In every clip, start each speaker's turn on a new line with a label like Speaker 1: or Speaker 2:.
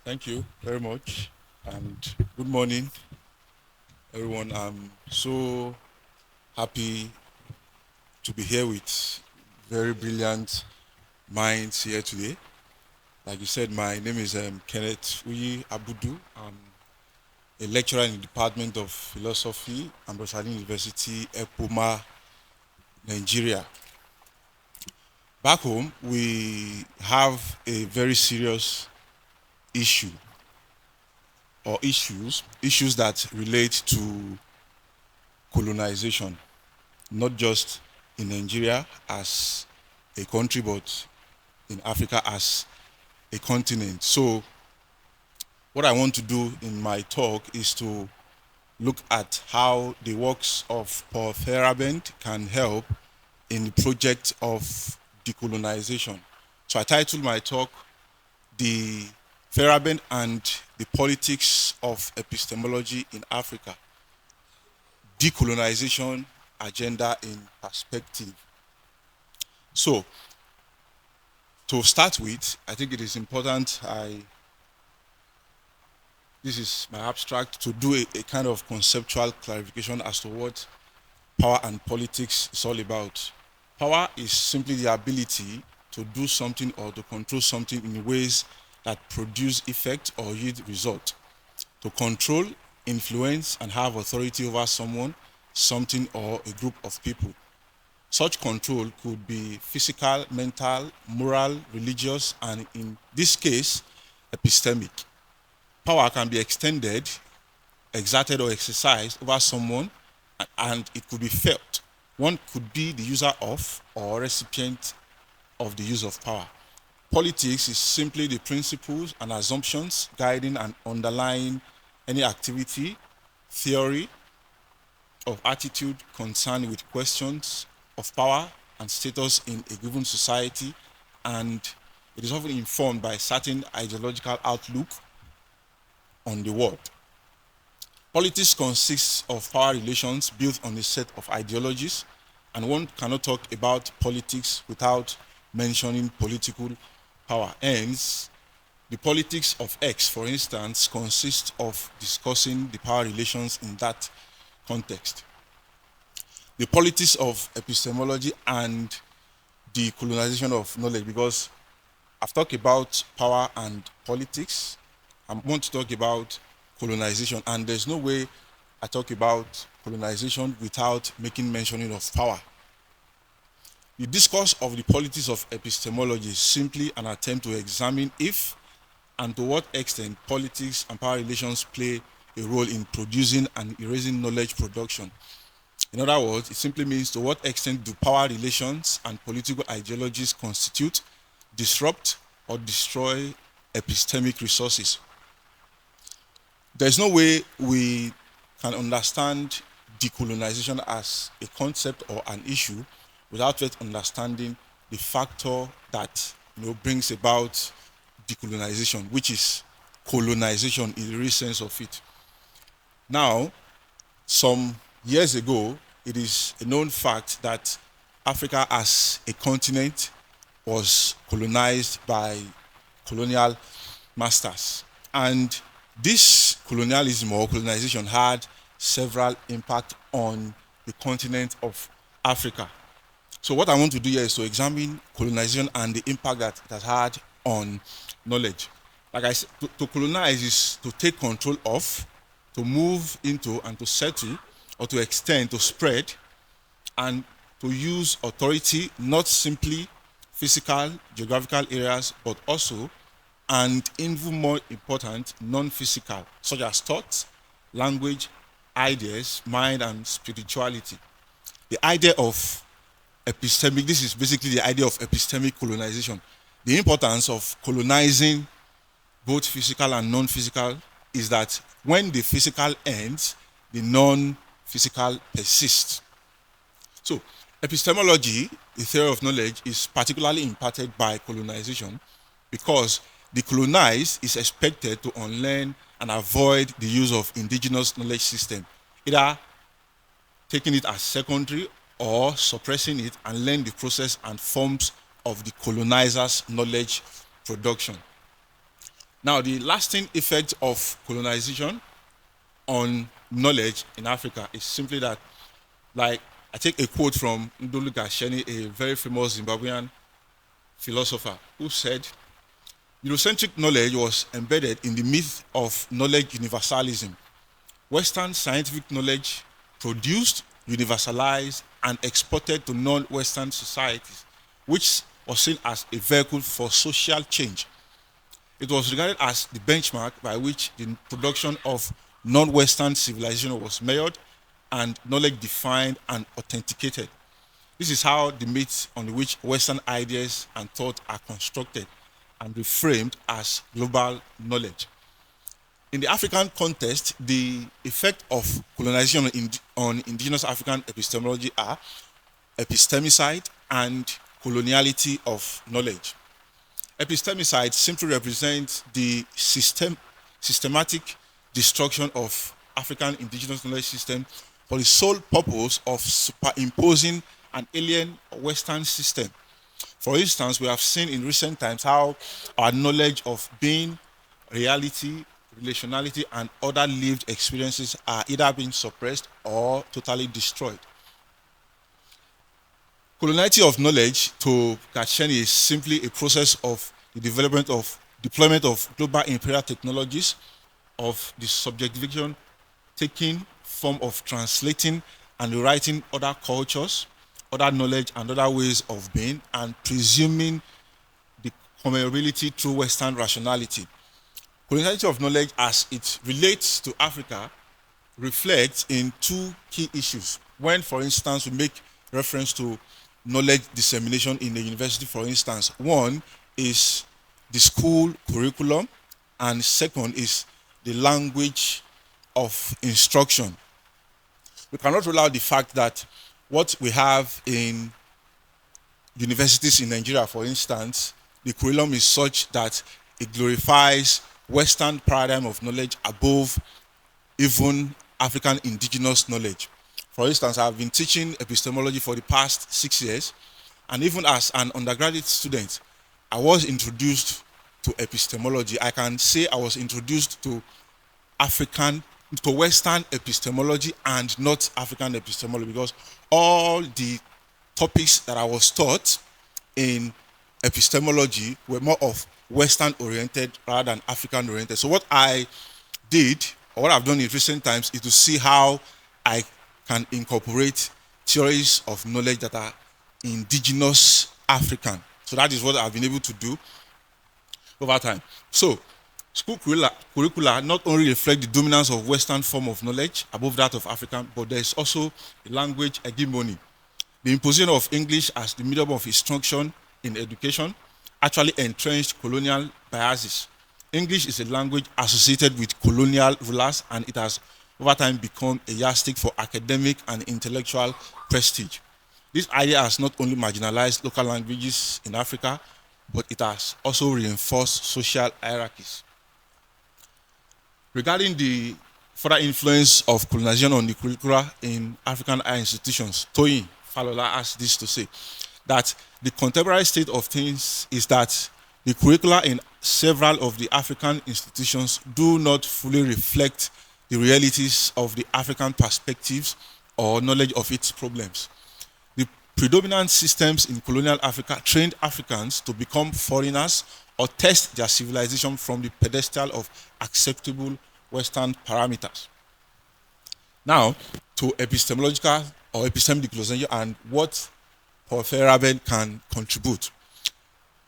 Speaker 1: Thank you very much, and good morning, everyone. I'm so happy to be here with very brilliant minds here today. Like you said, my name is Kenneth Uyi Abudu. I'm a lecturer in the Department of Philosophy, Ambosali University, Epoma, Nigeria. Back home, we have a very serious issue or issues that relate to colonization, not just in Nigeria as a country, but in Africa as a continent. So, what I want to do in my talk is to look at how the works of Paul Feyerabend can help in the project of decolonization. So, I titled my talk, The Feyerabend and the Politics of Epistemology in Africa, Decolonization Agenda in Perspective. So, to start with, I think it is important this is my abstract, to do a kind of conceptual clarification as to what power and politics is all about. Power is simply the ability to do something or to control something in ways that produce effect or yield result. To control, influence, and have authority over someone, something, or a group of people. Such control could be physical, mental, moral, religious, and in this case, epistemic. Power can be extended, exerted, or exercised over someone, and it could be felt. One could be the user of or recipient of the use of power. Politics is simply the principles and assumptions guiding and underlying any activity, theory, of attitude concerned with questions of power and status in a given society, and it is often informed by certain ideological outlook on the world. Politics consists of power relations built on a set of ideologies, and one cannot talk about politics without mentioning political power. Hence, the politics of X, for instance, consists of discussing the power relations in that context. The politics of epistemology and the colonization of knowledge, because I've talked about power and politics. I want to talk about colonization, and there's no way I talk about colonization without making mentioning of power. The discourse of the politics of epistemology is simply an attempt to examine if and to what extent politics and power relations play a role in producing and erasing knowledge production. In other words, it simply means to what extent do power relations and political ideologies constitute, disrupt, or destroy epistemic resources. There's no way we can understand decolonization as a concept or an issue without yet understanding the factor that brings about decolonization, which is colonization in the real sense of it. Now, some years ago, it is a known fact that Africa as a continent was colonized by colonial masters. And this colonialism or colonization had several impacts on the continent of Africa. So what I want to do here is to examine colonization and the impact that it has had on knowledge. Like I said, to colonize is to take control of, to move into, and to settle, or to extend, to spread, and to use authority, not simply physical, geographical areas, but also, and even more important, non-physical, such as thoughts, language, ideas, mind, and spirituality. The idea of epistemic, this is basically the idea of epistemic colonization. The importance of colonizing both physical and non-physical is that when the physical ends, the non-physical persists. So, epistemology, the theory of knowledge, is particularly impacted by colonization because the colonized is expected to unlearn and avoid the use of indigenous knowledge system, either taking it as secondary or suppressing it and learn the process and forms of the colonizer's knowledge production. Now, the lasting effect of colonization on knowledge in Africa is simply that, like, I take a quote from Ndolu Gasheni, a very famous Zimbabwean philosopher, who said, Eurocentric knowledge was embedded in the myth of knowledge universalism. Western scientific knowledge produced, universalized, and exported to non-Western societies, which was seen as a vehicle for social change. It was regarded as the benchmark by which the production of non-Western civilization was measured and knowledge defined and authenticated. This is how the myths on which Western ideas and thought are constructed and reframed as global knowledge. In the African context, the effect of colonization on indigenous African epistemology are epistemicide and coloniality of knowledge. Epistemicide simply represents the systematic destruction of African indigenous knowledge system for the sole purpose of superimposing an alien Western system. For instance, we have seen in recent times how our knowledge of being, reality, relationality, and other lived experiences are either being suppressed or totally destroyed. Coloniality of knowledge, to Gacheni, is simply a process of the deployment of global imperial technologies, of the subjectivation taking form of translating and rewriting other cultures, other knowledge, and other ways of being, and presuming the comparability through Western rationality. Coloniality of knowledge, as it relates to Africa, reflects in two key issues. When, for instance, we make reference to knowledge dissemination in the university, for instance, one is the school curriculum, and second is the language of instruction. We cannot rule out the fact that what we have in universities in Nigeria, for instance, the curriculum is such that it glorifies Western paradigm of knowledge above even African indigenous knowledge. For instance, I've been teaching epistemology for the past 6 years, and even as an undergraduate student, I was introduced to epistemology. I can say I was introduced to Western epistemology and not African epistemology, because all the topics that I was taught in epistemology were more of Western oriented rather than African oriented. So what I did, or what I've done in recent times, is to see how I can incorporate theories of knowledge that are indigenous African. So that is what I've been able to do over time. So school curricula not only reflect the dominance of Western form of knowledge above that of African, but there is also a language hegemony. The imposition of English as the medium of instruction in education actually entrenched colonial biases. English is a language associated with colonial rulers, and it has over time become a yardstick for academic and intellectual prestige. This idea has not only marginalized local languages in Africa, but it has also reinforced social hierarchies. Regarding the further influence of colonization on the curricula in African higher institutions, Toyin Falola has this to say, that the contemporary state of things is that the curricula in several of the African institutions do not fully reflect the realities of the African perspectives or knowledge of its problems. The predominant systems in colonial Africa trained Africans to become foreigners or test their civilization from the pedestal of acceptable Western parameters. Now, to epistemological or epistemic decolonization and what Feyerabend can contribute.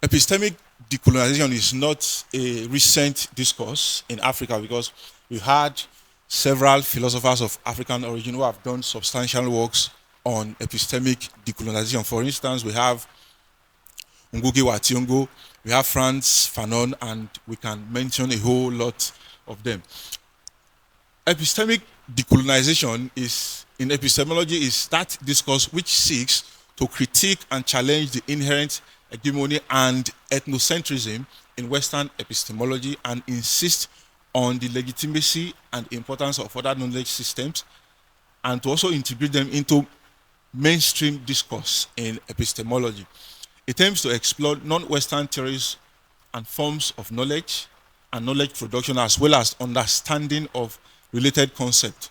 Speaker 1: Epistemic decolonization is not a recent discourse in Africa, because we had several philosophers of African origin who have done substantial works on epistemic decolonization. For instance, we have Ngugi wa Thiong'o, we have Frantz Fanon, and we can mention a whole lot of them. Epistemic decolonization in epistemology is that discourse which seeks to critique and challenge the inherent hegemony and ethnocentrism in Western epistemology, and insist on the legitimacy and importance of other knowledge systems, and to also integrate them into mainstream discourse in epistemology. It aims to explore non-Western theories and forms of knowledge, and knowledge production, as well as understanding of related concepts.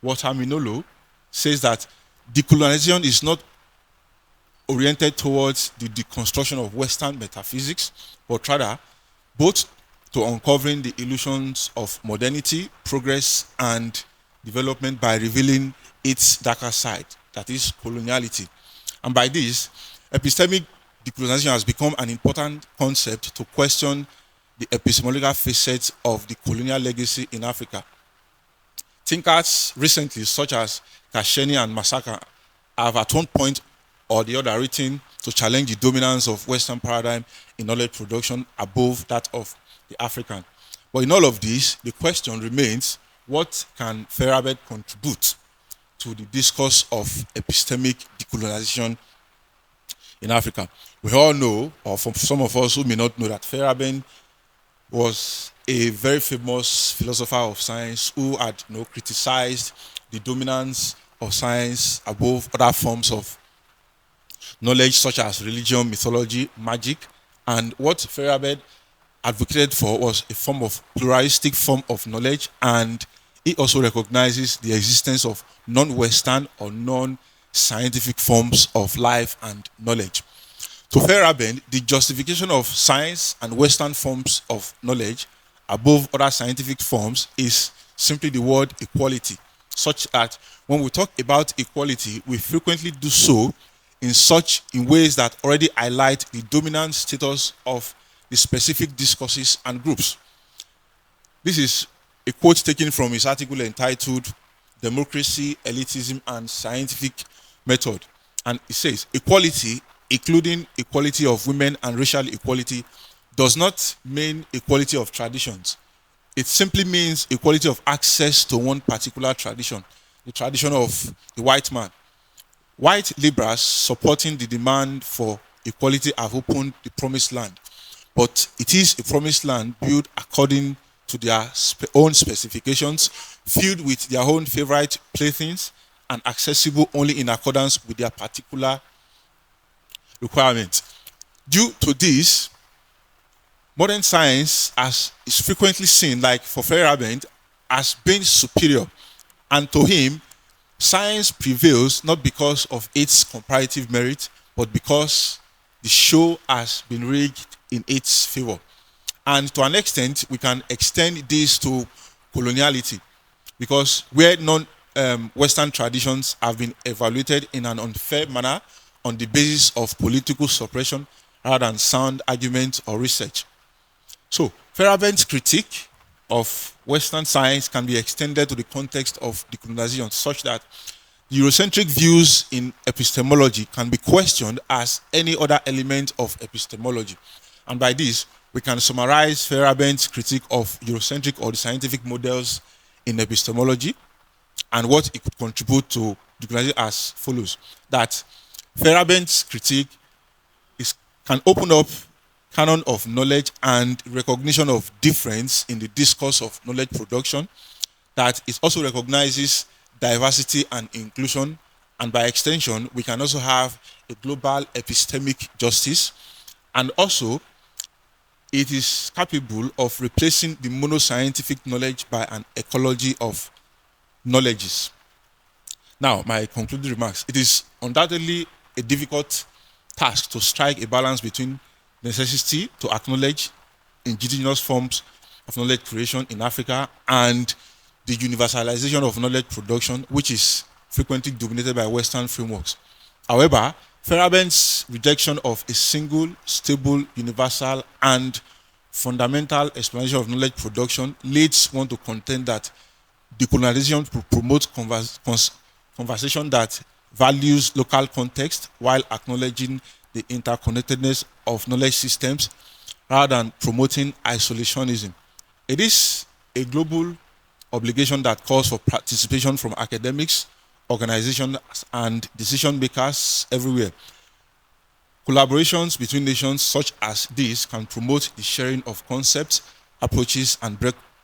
Speaker 1: Walter Minolo says that decolonization is not oriented towards the deconstruction of Western metaphysics, but rather both to uncovering the illusions of modernity, progress, and development by revealing its darker side, that is coloniality. And by this, epistemic decolonization has become an important concept to question the epistemological facets of the colonial legacy in Africa. Thinkers recently, such as Kasheni and Masaka, have at one point or the other written to challenge the dominance of Western paradigm in knowledge production above that of the African. But in all of this, the question remains, what can Feyerabend contribute to the discourse of epistemic decolonization in Africa? We all know, or for some of us who may not know, that Feyerabend was a very famous philosopher of science who had criticized the dominance of science above other forms of knowledge such as religion, mythology, magic. And what Feyerabend advocated for was a form of pluralistic form of knowledge, and he also recognizes the existence of non-Western or non-scientific forms of life and knowledge. To Feyerabend, the justification of science and Western forms of knowledge above other scientific forms is simply the word equality, such that when we talk about equality, we frequently do so in ways that already highlight the dominant status of the specific discourses and groups. This is a quote taken from his article entitled Democracy, Elitism, and Scientific Method. And it says, equality, including equality of women and racial equality, does not mean equality of traditions. It simply means equality of access to one particular tradition, the tradition of the white man. White liberals supporting the demand for equality have opened the promised land, but it is a promised land built according to their own specifications, filled with their own favorite playthings, and accessible only in accordance with their particular requirements. Due to this, modern science is frequently seen, like for Feyerabend, as being superior, and to him, science prevails not because of its comparative merit, but because the show has been rigged in its favor. And to an extent, we can extend this to coloniality, because where non-Western traditions have been evaluated in an unfair manner on the basis of political suppression rather than sound argument or research. So, Feyerabend's critique of Western science can be extended to the context of decolonization, such that Eurocentric views in epistemology can be questioned as any other element of epistemology. And by this, we can summarize Feyerabend's critique of Eurocentric or the scientific models in epistemology and what it could contribute to decolonization as follows. That Feyerabend's critique can open up canon of knowledge and recognition of difference in the discourse of knowledge production, that it also recognizes diversity and inclusion, and by extension, we can also have a global epistemic justice, and also it is capable of replacing the monoscientific knowledge by an ecology of knowledges. Now, my concluding remarks. It is undoubtedly a difficult task to strike a balance between necessity to acknowledge indigenous forms of knowledge creation in Africa and the universalization of knowledge production, which is frequently dominated by Western frameworks. However, Feyerabend's rejection of a single, stable, universal, and fundamental explanation of knowledge production leads one to contend that decolonization promotes conversation that values local context while acknowledging the interconnectedness of knowledge systems rather than promoting isolationism. It is a global obligation that calls for participation from academics, organizations, and decision makers everywhere. Collaborations between nations such as this can promote the sharing of concepts, approaches, and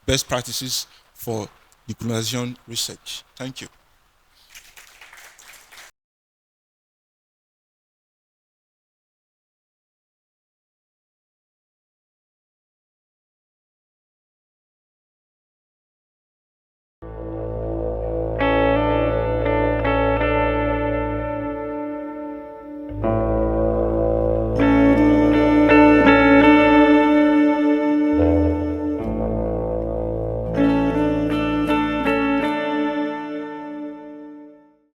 Speaker 1: best practices for decolonization research. Thank you.